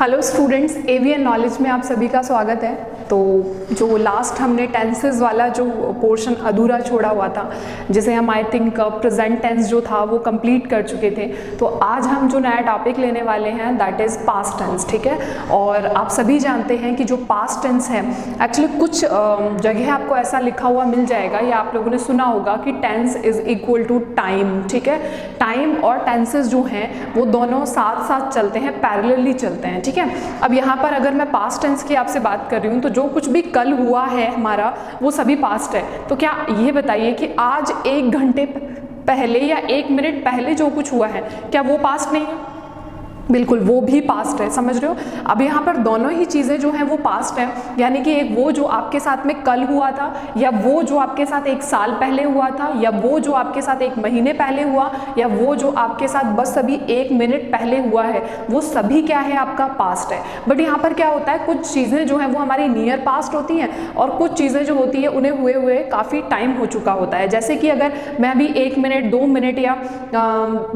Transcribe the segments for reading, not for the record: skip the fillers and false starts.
Hello students, AVN knowledge में आप सभी का स्वागत है। तो जो लास्ट हमने टेंसेस वाला जो पोर्शन अधूरा छोड़ा हुआ था, जिसे हम आई थिंक प्रेजेंट टेंस जो था वो कंप्लीट कर चुके थे, तो आज हम जो नया टॉपिक लेने वाले हैं दैट इज़ पास्ट टेंस। ठीक है, और आप सभी जानते हैं कि जो पास्ट टेंस है एक्चुअली कुछ जगह आपको ऐसा लिखा हुआ मिल जाएगा या आप लोगों ने सुना होगा कि tense is equal to time. ठीक है, टाइम और टेंसेस जो हैं वो दोनों साथ साथ चलते हैं, पैरेलली चलते हैं। ठीक है, अब यहाँ पर अगर मैं पास्ट टेंस की आपसे बात कर रही हूँ तो जो कुछ भी कल हुआ है हमारा वो सभी पास्ट है। तो क्या ये बताइए कि आज 1 घंटे पहले या 1 मिनट पहले जो कुछ हुआ है क्या वो पास्ट नहीं है? बिल्कुल, वो भी पास्ट है। समझ रहे हो? अब यहाँ पर दोनों ही चीज़ें जो हैं वो पास्ट है, यानी कि एक वो जो आपके साथ में कल हुआ था, या वो जो आपके साथ 1 साल पहले हुआ था, या वो जो आपके साथ 1 महीने पहले हुआ, या वो जो आपके साथ बस अभी 1 मिनट पहले हुआ है, वो सभी क्या है? आपका पास्ट है। बट यहाँ पर क्या होता है, कुछ चीज़ें जो हैं वो हमारी नियर पास्ट होती हैं और कुछ चीज़ें जो होती हैं उन्हें हुए हुए काफ़ी टाइम हो चुका होता है। जैसे कि अगर मैं अभी 1 मिनट 2 मिनट या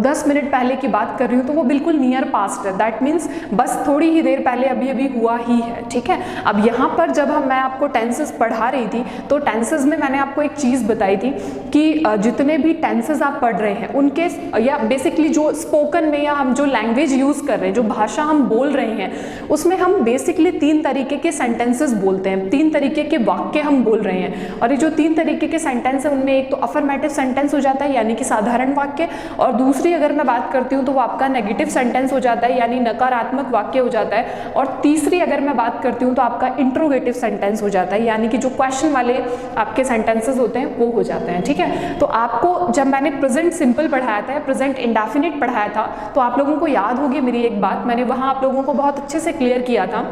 10 मिनट पहले की बात कर रही हूँ तो वो बिल्कुल नियर पास्ट है। दैट मीन्स बस थोड़ी ही देर पहले अभी अभी हुआ ही है। ठीक है, अब यहाँ पर जब मैं आपको टेंसेस पढ़ा रही थी तो टेंसेस में मैंने आपको एक चीज़ बताई थी कि जितने भी टेंसेस आप पढ़ रहे हैं उनके, या बेसिकली जो स्पोकन में या हम जो लैंग्वेज यूज़ कर रहे हैं, जो भाषा हम बोल रहे हैं, उसमें हम बेसिकली 3 तरीके के सेंटेंसेस बोलते हैं, 3 तरीके के वाक्य हम बोल रहे हैं। और ये जो 3 तरीके के सेंटेंस है उनमें एक तो अफर्मेटिव सेंटेंस हो जाता है यानी कि साधारण वाक्य, और दूसरी अगर मैं बात करती हूँ तो वो आपका नेगेटिव सेंटेंस हो जाता है यानी नकारात्मक वाक्य हो जाता है, और तीसरी अगर मैं बात करती हूँ तो आपका इंट्रोगेटिव सेंटेंस हो जाता है यानी कि जो क्वेश्चन वाले आपके सेंटेंसेस होते हैं वो हो जाते हैं। ठीक है, तो आपको जब मैंने प्रेजेंट सिंपल पढ़ाया था, प्रेजेंट इंडेफिनिट पढ़ाया था, तो आप लोगों को याद होगी मेरी एक बात, मैंने वहाँ आप लोगों को बहुत अच्छे से क्लियर किया था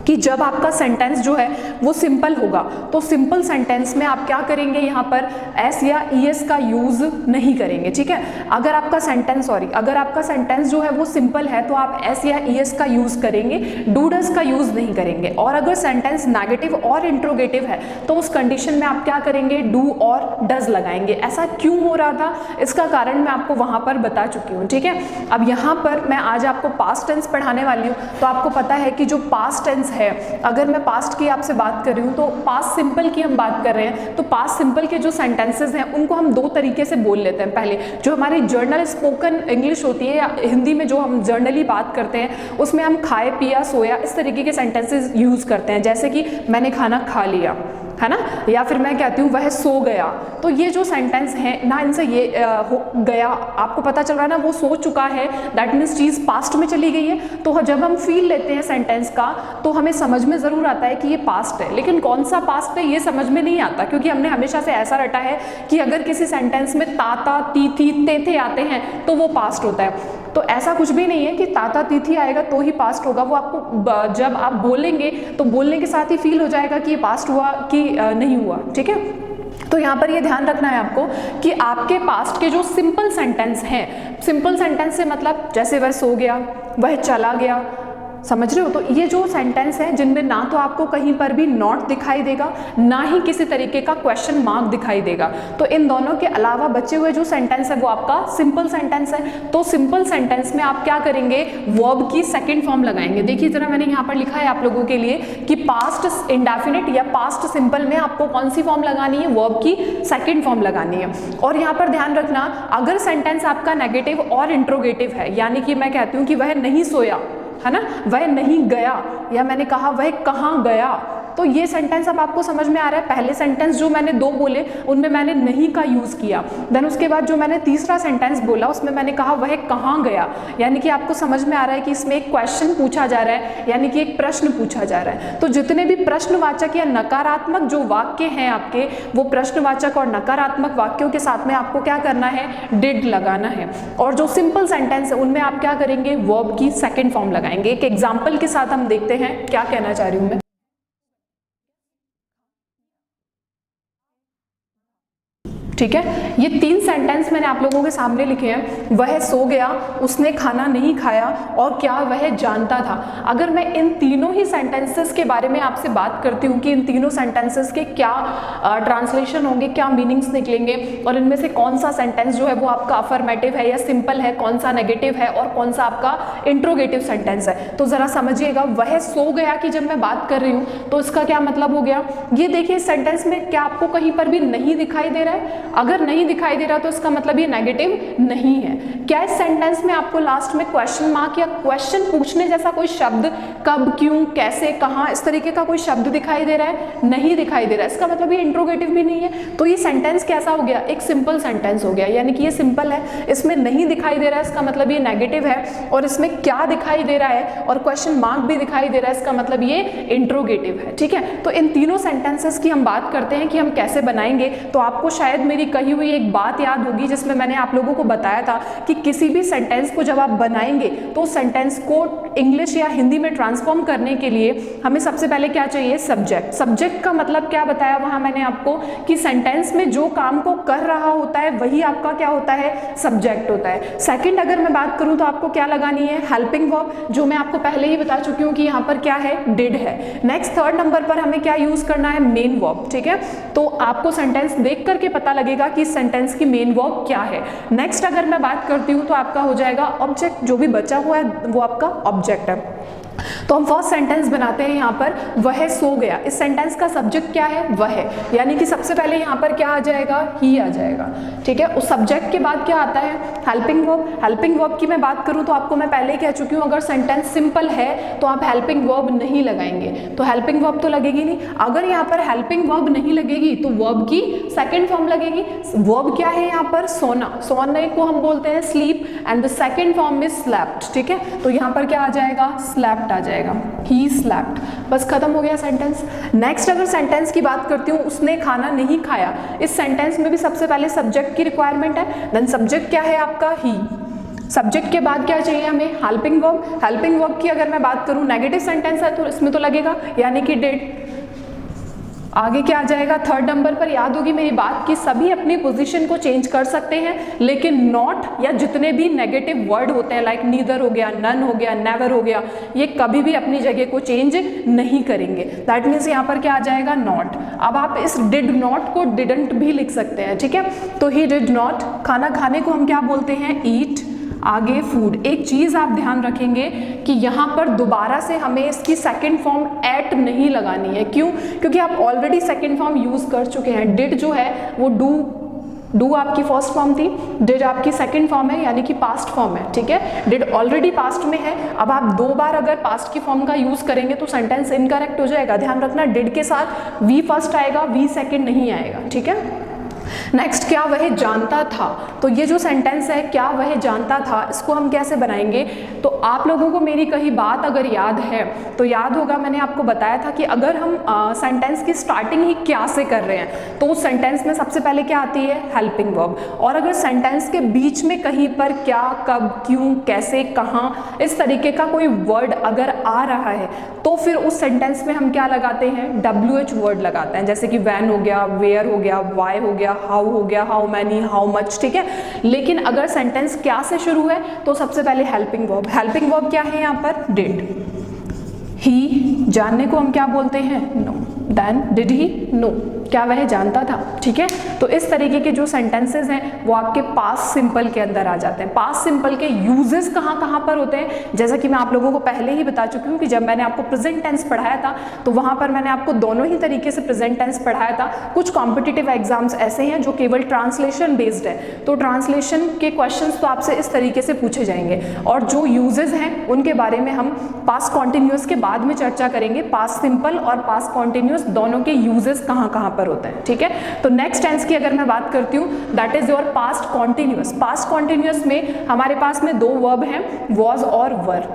कि जब आपका सेंटेंस जो है वो सिंपल होगा तो सिंपल सेंटेंस में आप क्या करेंगे, यहाँ पर एस या ईएस का यूज नहीं करेंगे। ठीक है, अगर आपका सेंटेंस जो है वो सिंपल है तो आप एस या ईएस का यूज करेंगे, डू डज का यूज नहीं करेंगे। और अगर सेंटेंस नेगेटिव और इंट्रोगेटिव है तो उस कंडीशन में आप क्या करेंगे, डू और डज लगाएंगे। ऐसा क्यों हो रहा था, इसका कारण मैं आपको वहां पर बता चुकी हूँ। ठीक है, अब यहाँ पर मैं आज आपको पास्ट टेंस पढ़ाने वाली हूँ, तो आपको पता है कि जो पास्ट टेंस है, अगर मैं पास्ट की आपसे बात कर रही हूँ तो पास्ट सिंपल की हम बात कर रहे हैं, तो पास्ट सिंपल के जो सेंटेंसेस हैं उनको हम 2 तरीके से बोल लेते हैं। पहले जो हमारी जर्नल स्पोकन इंग्लिश होती है या हिंदी में जो हम जर्नली बात करते हैं उसमें हम खाए पिया सोया इस तरीके के सेंटेंसेस यूज करते हैं, जैसे कि मैंने खाना खा लिया, है ना, या फिर मैं कहती हूँ वह सो गया। तो ये जो सेंटेंस है ना, इनसे ये हो गया, आपको पता चल रहा है ना, वो सो चुका है, दैट मीन्स चीज़ पास्ट में चली गई है। तो जब हम फील लेते हैं सेंटेंस का तो हमें समझ में ज़रूर आता है कि ये पास्ट है, लेकिन कौन सा पास्ट है ये समझ में नहीं आता, क्योंकि हमने हमेशा से ऐसा रटा है कि अगर किसी सेंटेंस में ताता तीथी तेथे आते हैं तो वो पास्ट होता है। तो ऐसा कुछ भी नहीं है कि ताता तिथि आएगा तो ही पास्ट होगा, वो आपको जब आप बोलेंगे तो बोलने के साथ ही फील हो जाएगा कि ये पास्ट हुआ कि नहीं हुआ। ठीक है, तो यहाँ पर ये ध्यान रखना है आपको कि आपके पास्ट के जो सिंपल सेंटेंस हैं, सिंपल सेंटेंस से मतलब जैसे वह सो गया, वह चला गया, समझ रहे हो, तो ये जो सेंटेंस है जिनमें ना तो आपको कहीं पर भी नॉट दिखाई देगा, ना ही किसी तरीके का क्वेश्चन मार्क दिखाई देगा, तो इन दोनों के अलावा बचे हुए जो सेंटेंस है वो आपका सिंपल सेंटेंस है। तो सिंपल सेंटेंस में आप क्या करेंगे, वर्ब की सेकंड फॉर्म लगाएंगे। देखिए जरा, मैंने यहाँ पर लिखा है आप लोगों के लिए कि पास्ट इंडेफिनिट या पास्ट सिंपल में आपको कौन सी फॉर्म लगानी है, वर्ब की सेकंड फॉर्म लगानी है। और यहाँ पर ध्यान रखना, अगर सेंटेंस आपका नेगेटिव और इंट्रोगेटिव है, यानी कि मैं कहती हूँ कि वह नहीं सोया, है ना, वह नहीं गया, या मैंने कहा वह कहाँ गया, तो ये सेंटेंस अब आपको समझ में आ रहा है। पहले सेंटेंस जो मैंने 2 बोले उनमें मैंने नहीं का यूज किया, देन उसके बाद जो मैंने तीसरा सेंटेंस बोला उसमें मैंने कहा वह कहाँ गया, यानी कि आपको समझ में आ रहा है कि इसमें एक क्वेश्चन पूछा जा रहा है, यानी कि एक प्रश्न पूछा जा रहा है। तो जितने भी प्रश्नवाचक या नकारात्मक जो वाक्य हैं आपके, वो प्रश्नवाचक और नकारात्मक वाक्यों के साथ में आपको क्या करना है, डिड लगाना है। और जो सिंपल सेंटेंस है उनमें आप क्या करेंगे, वर्ब की सेकेंड फॉर्म लगाएंगे। एक एग्जाम्पल के साथ हम देखते हैं क्या कहना चाह रही हूँ मैं। ठीक है, ये 3 सेंटेंस मैंने आप लोगों के सामने लिखे हैं। वह सो गया, उसने खाना नहीं खाया, और क्या वह जानता था। अगर मैं इन तीनों ही सेंटेंसेस के बारे में आपसे बात करती हूँ कि इन तीनों सेंटेंसेस के क्या ट्रांसलेशन होंगे, क्या मीनिंग्स निकलेंगे, और इनमें से कौन सा सेंटेंस जो है वो आपका अफर्मेटिव है या सिंपल है, कौन सा नेगेटिव है और कौन सा आपका इंट्रोगेटिव सेंटेंस है, तो जरा समझिएगा। वह सो गया की जब मैं बात कर रही हूँ तो इसका क्या मतलब हो गया, ये देखिए सेंटेंस में क्या आपको कहीं पर भी नहीं दिखाई दे रहा है। अगर नहीं दिखाई दे रहा तो इसका मतलब ये नेगेटिव नहीं है। क्या इस सेंटेंस में आपको लास्ट में क्वेश्चन मार्क या क्वेश्चन पूछने जैसा कोई शब्द, कब, क्यों, कैसे, कहां, इस तरीके का कोई शब्द दिखाई दे रहा है? नहीं दिखाई दे रहा है। इसका मतलब ये इंट्रोगेटिव भी नहीं है। तो ये सेंटेंस कैसा हो गया, एक सिंपल सेंटेंस हो गया, यानी कि ये सिंपल है, इसमें नहीं दिखाई दे रहा है, इसका मतलब ये नेगेटिव है। और इसमें क्या दिखाई दे रहा है और क्वेश्चन मार्क भी दिखाई दे रहा है, इसका मतलब ये इंट्रोगेटिव है। ठीक है, तो इन तीनों सेंटेंसेस की हम बात करते हैं कि हम कैसे बनाएंगे। तो आपको शायद मेरी कही हुई एक बात याद होगी जिसमें मैंने आप लोगों को बताया था कि किसी भी सेंटेंस को जब आप बनाएंगे तो सेंटेंस को इंग्लिश या हिंदी में ट्रांसफॉर्म करने के लिए हमें सबसे पहले क्या चाहिए, सब्जेक्ट। सब्जेक्ट का मतलब क्या बताया वहां मैंने आपको कि सेंटेंस में जो काम को कर रहा होता है वही आपका क्या होता है, सब्जेक्ट होता है। सेकंड अगर मैं बात करूं तो आपको क्या लगानी है, हेल्पिंग वर्ब, जो मैं आपको पहले ही बता चुकी हूं कि यहाँ पर क्या है, डिड है। नेक्स्ट थर्ड नंबर पर हमें क्या यूज करना है, मेन वर्ब। ठीक है, तो आपको सेंटेंस देख करके पता लगेगा कि सेंटेंस की मेन वर्ब क्या है। नेक्स्ट अगर मैं बात करती हूँ तो आपका हो जाएगा ऑब्जेक्ट, जो भी बचा हुआ है वो आपका ऑब्जेक्ट है। तो हम फर्स्ट सेंटेंस बनाते हैं यहाँ पर, वह सो गया। इस सेंटेंस का सब्जेक्ट क्या है, वह, यानी कि सबसे पहले यहाँ पर क्या आ जाएगा, ही आ जाएगा। ठीक है, उस सब्जेक्ट के बाद क्या आता है, हेल्पिंग वर्ब। हेल्पिंग वर्ब की मैं बात करूँ तो आपको मैं पहले कह चुकी हूँ अगर सेंटेंस सिंपल है तो आप हेल्पिंग वर्ब नहीं लगाएंगे, तो हेल्पिंग वर्ब तो लगेगी नहीं। अगर यहाँ पर हेल्पिंग वर्ब नहीं लगेगी तो वर्ब की सेकेंड फॉर्म लगेगी। वर्ब क्या है यहाँ पर, सोना। सोने को हम बोलते हैं sleep, and the second form is slept. ठीक है, तो यहाँ पर क्या आ जाएगा, स्लेप्ट आ जाएगा, ही स्लेप्ट। बस खत्म हो गया सेंटेंस। नेक्स्ट अगर सेंटेंस की बात करती हूँ, उसने खाना नहीं खाया। इस सेंटेंस में भी सबसे पहले सब्जेक्ट की रिक्वायरमेंट है। देन सब्जेक्ट क्या है आपका, ही। सब्जेक्ट के बाद क्या चाहिए हमें, हेल्पिंग वर्ब। हेल्पिंग वर्ब की अगर मैं बात करूँ, नेगेटिव सेंटेंस है तो इसमें तो लगेगा, यानी कि डिड। आगे क्या आ जाएगा, थर्ड नंबर पर। याद होगी मेरी बात कि सभी अपनी पोजीशन को चेंज कर सकते हैं, लेकिन नॉट या जितने भी नेगेटिव वर्ड होते हैं लाइक नीदर हो गया, नन हो गया, नेवर हो गया, ये कभी भी अपनी जगह को चेंज नहीं करेंगे। दैट मीन्स यहाँ पर क्या आ जाएगा, नॉट। अब आप इस डिड नॉट को डिडंट भी लिख सकते हैं। ठीक है, तो ही डिड नॉट। खाना खाने को हम क्या बोलते हैं, ईट। आगे फूड। एक चीज आप ध्यान रखेंगे कि यहाँ पर दोबारा से हमें इसकी सेकंड फॉर्म एट नहीं लगानी है। क्यों, क्योंकि आप ऑलरेडी सेकंड फॉर्म यूज कर चुके हैं। डिड जो है वो डू आपकी फर्स्ट फॉर्म थी, डिड आपकी सेकंड फॉर्म है, यानी कि पास्ट फॉर्म है। ठीक है, डिड ऑलरेडी पास्ट में है। अब आप दो बार अगर पास्ट की फॉर्म का यूज करेंगे तो सेंटेंस इनकरेक्ट हो जाएगा। ध्यान रखना, डिड के साथ वी फर्स्ट आएगा, वी सेकंड नहीं आएगा। ठीक है, नेक्स्ट क्या वह जानता था। तो ये जो सेंटेंस है, क्या वह जानता था, इसको हम कैसे बनाएंगे। तो आप लोगों को मेरी कही बात अगर याद है तो याद होगा, मैंने आपको बताया था कि अगर हम सेंटेंस की स्टार्टिंग ही क्या से कर रहे हैं तो उस सेंटेंस में सबसे पहले क्या आती है, हेल्पिंग वर्ब। और अगर सेंटेंस के बीच में कहीं पर क्या, कब, क्यों, कैसे, कहाँ, इस तरीके का कोई वर्ड अगर आ रहा है तो फिर उस सेंटेंस में हम क्या लगाते हैं, WH वर्ड लगाते हैं। जैसे कि वैन हो गया, वेयर हो गया, वाई हो गया, हाउ हो गया, हाउ मैनी, हाउ मच। ठीक है, लेकिन अगर सेंटेंस क्या से शुरू है तो सबसे पहले हेल्पिंग वर्ब। हेल्पिंग वर्ब क्या है यहाँ पर, डिड। ही, जानने को हम क्या बोलते हैं, know. Then did he know, क्या वह जानता था। ठीक है, तो इस तरीके के जो सेंटेंसेस हैं वो आपके पास्ट सिंपल के अंदर आ जाते हैं। पास्ट सिंपल के यूजेस कहाँ कहाँ पर होते हैं, जैसा कि मैं आप लोगों को पहले ही बता चुकी हूँ कि जब मैंने आपको प्रेजेंट टेंस पढ़ाया था तो वहाँ पर मैंने आपको दोनों ही तरीके से प्रेजेंट टेंस पढ़ाया था। कुछ कॉम्पिटिटिव एग्जाम्स ऐसे हैं जो केवल ट्रांसलेशन बेस्ड है, तो ट्रांसलेशन के क्वेश्चन तो आपसे इस तरीके से पूछे जाएंगे, और जो यूजेस हैं उनके बारे में हम पास्ट कॉन्टिन्यूस के बाद में चर्चा करेंगे। पास्ट सिंपल और पास्ट कॉन्टिन्यूस दोनों के यूजेस कहाँ कहाँ पर होते हैं। ठीक है, तो नेक्स्ट टेंस की अगर मैं बात करती हूँ, that is your past continuous. Past continuous में हमारे पास में दो वर्ब हैं, वॉज और वर।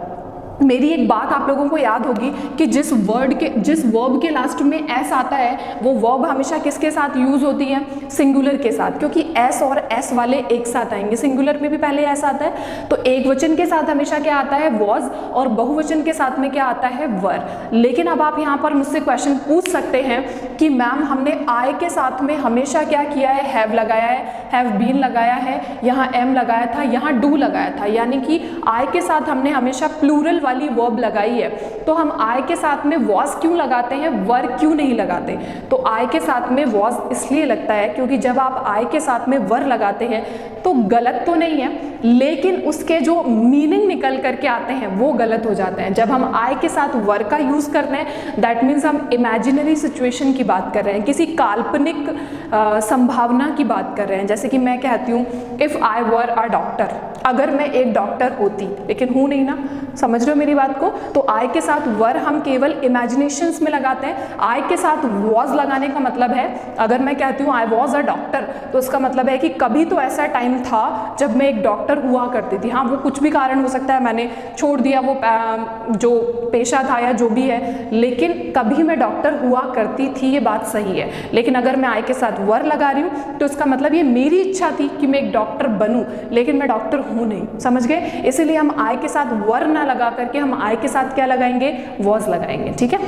मेरी एक बात आप लोगों को याद होगी कि जिस वर्ब के लास्ट में एस आता है वो वर्ब हमेशा किसके साथ यूज होती है, सिंगुलर के साथ, क्योंकि एस और एस वाले एक साथ आएंगे। सिंगुलर में भी पहले एस आता है, तो एक वचन के साथ हमेशा क्या आता है, वॉज, और बहुवचन के साथ में क्या आता है, वर। लेकिन अब आप यहाँ पर मुझसे क्वेश्चन पूछ सकते हैं कि मैम हमने आई के साथ में हमेशा क्या किया है, हैव लगाया है, हैव बीन लगाया है, यहाँ एम लगाया था, यहाँ डू लगाया था, यानी कि आई के साथ हमने हमेशा प्लूरल वाली वर्ब लगाई है। तो हम आई के साथ में वॉज क्यों लगाते हैं, वर क्यों नहीं लगाते? तो आई के साथ में वॉज इसलिए लगता है क्योंकि जब आप आई के साथ में वर लगाते हैं तो गलत तो नहीं है, लेकिन उसके जो मीनिंग निकल करके आते हैं वो गलत हो जाते हैं। जब हम आई के साथ वर का यूज करते हैं दैट मीन्स हम इमेजिनरी सिचुएशन की बात कर रहे हैं, किसी काल्पनिक संभावना की बात कर रहे हैं। जैसे कि मैं कहती हूँ if I were a doctor, अगर मैं एक डॉक्टर होती, लेकिन हूँ नहीं ना, समझ रहे हो मेरी बात को? तो आई के साथ वर हम केवल इमेजिनेशंस में लगाते हैं। आई के साथ वॉज लगाने का मतलब है, अगर मैं कहती हूँ आई वॉज अ डॉक्टर, तो इसका मतलब है कि कभी तो ऐसा टाइम था जब मैं एक डॉक्टर हुआ करती थी। हाँ, वो कुछ भी कारण हो सकता है, मैंने छोड़ दिया वो जो पेशा था या जो भी है, लेकिन कभी मैं डॉक्टर हुआ करती थी, ये बात सही है। लेकिन अगर मैं आई के साथ वर लगा रही हूँ तो इसका मतलब ये मेरी इच्छा थी कि मैं एक डॉक्टर बनूं, लेकिन मैं डॉक्टर हूँ नहीं, समझ गए? इसीलिए हम आई के साथ वर ना लगा करके हम आई के साथ क्या लगाएंगे, वॉज लगाएंगे। ठीक है,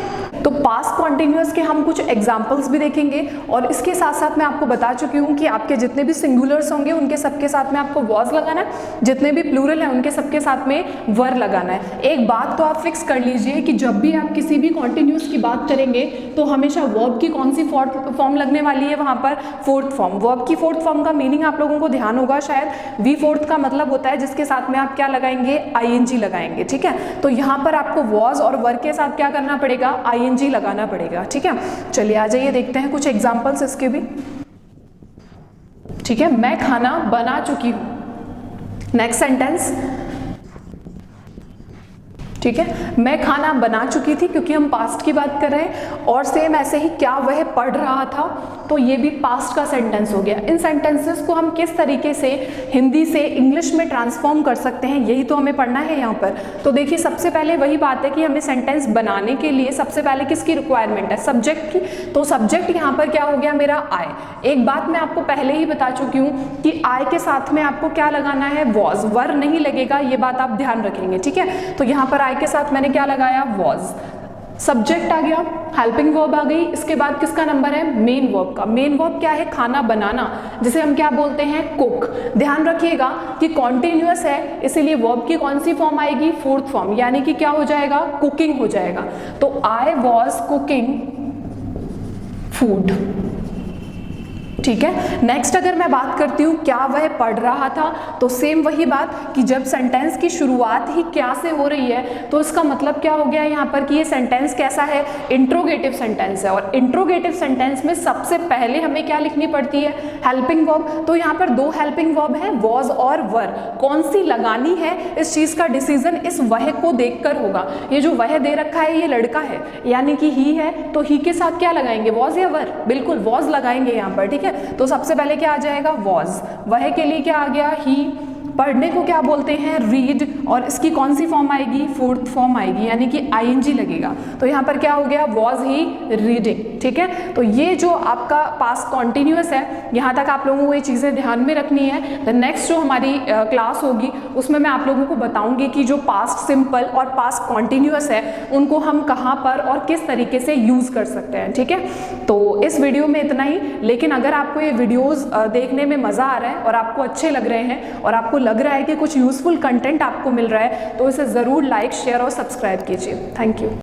तो पास्ट कॉन्टिन्यूअस के हम कुछ एग्जाम्पल्स भी देखेंगे, और इसके साथ साथ मैं आपको बता चुकी हूँ कि आपके जितने भी सिंगुलर्स होंगे उनके सबके साथ में आपको वॉज लगाना है, जितने भी प्लूरल हैं उनके सबके साथ में वर लगाना है। एक बात तो आप फिक्स कर लीजिए कि जब भी आप किसी भी कॉन्टिन्यूअस की बात करेंगे तो हमेशा वर्ब की कौन सी फॉर्म लगने वाली है, वहाँ पर फोर्थ फॉर्म। वर्ब की फोर्थ फॉर्म का मीनिंग आप लोगों को ध्यान होगा शायद, वी फोर्थ का मतलब होता है जिसके साथ में आप क्या लगाएंगे, आईएनजी लगाएंगे। ठीक है, तो यहाँ पर आपको वॉज और वर के साथ क्या करना पड़ेगा, आईएनजी लगाना पड़ेगा। ठीक है, चलिए आ जाइए देखते हैं कुछ एग्जाम्पल्स इसके भी। ठीक है, मैं खाना बना चुकी हूँ, नेक्स्ट सेंटेंस। ठीक है, मैं खाना बना चुकी थी, क्योंकि हम पास्ट की बात कर रहे हैं, और सेम ऐसे ही क्या वह पढ़ रहा था, तो ये भी पास्ट का सेंटेंस हो गया। इन सेंटेंसेस को हम किस तरीके से हिंदी से इंग्लिश में ट्रांसफॉर्म कर सकते हैं, यही तो हमें पढ़ना है यहाँ पर। तो देखिए, सबसे पहले वही बात है कि हमें सेंटेंस बनाने के लिए सबसे पहले किसकी रिक्वायरमेंट है, सब्जेक्ट की। तो सब्जेक्ट यहाँ पर क्या हो गया, मेरा आई। एक बात मैं आपको पहले ही बता चुकी हूँ कि आई के साथ में आपको क्या लगाना है, वॉज, वर नहीं लगेगा, ये बात आप ध्यान रखेंगे। ठीक है, तो यहाँ पर आई के साथ मैंने क्या लगाया, वॉज। सब्जेक्ट आ गया, हेल्पिंग वर्ब आ गई, इसके बाद किसका नंबर है, मेन वर्ब का। मेन वर्ब क्या है, खाना बनाना, जिसे हम क्या बोलते हैं, कुक। ध्यान रखिएगा कि कॉन्टिन्यूअस है, इसीलिए वर्ब की कौन सी फॉर्म आएगी, फोर्थ फॉर्म, यानी कि क्या हो जाएगा, कुकिंग हो जाएगा। तो आई वॉज कुकिंग फूड। ठीक है, नेक्स्ट अगर मैं बात करती हूँ क्या वह पढ़ रहा था, तो सेम वही बात कि जब सेंटेंस की शुरुआत ही क्या से हो रही है तो इसका मतलब क्या हो गया यहाँ पर कि ये सेंटेंस कैसा है, इंट्रोगेटिव सेंटेंस है। और इंट्रोगेटिव सेंटेंस में सबसे पहले हमें क्या लिखनी पड़ती है, हेल्पिंग वर्ब। तो यहाँ पर दो हेल्पिंग वर्ब है, वॉज और वर। कौन सी लगानी है, इस चीज का डिसीजन इस वह को देखकर होगा। ये जो वह दे रखा है ये लड़का है, यानी कि ही है, तो ही के साथ क्या लगाएंगे, वॉज या वर, बिल्कुल वॉज लगाएंगे यहाँ पर। ठीक है, तो सबसे पहले क्या आ जाएगा, वॉज। वह के लिए क्या आ गया, ही। पढ़ने को क्या बोलते हैं, रीड, और इसकी कौन सी फॉर्म आएगी, फोर्थ फॉर्म आएगी, यानी कि आईएनजी लगेगा। तो यहाँ पर क्या हो गया, वॉज ही रीडिंग। ठीक है, तो ये जो आपका पास्ट कॉन्टिन्यूअस है, यहाँ तक आप लोगों को ये चीज़ें ध्यान में रखनी है। द नेक्स्ट जो हमारी क्लास होगी उसमें मैं आप लोगों को बताऊंगी कि जो पास्ट सिंपल और पास्ट कॉन्टिन्यूअस है उनको हम कहाँ पर और किस तरीके से यूज़ कर सकते हैं। ठीक है, तो इस वीडियो में इतना ही। लेकिन अगर आपको ये वीडियोज़ देखने में मज़ा आ रहा है और आपको अच्छे लग रहे हैं और आपको लग रहा है कि कुछ यूजफुल कंटेंट आपको मिल रहा है, तो इसे ज़रूर लाइक, शेयर और सब्सक्राइब कीजिए। Thank you.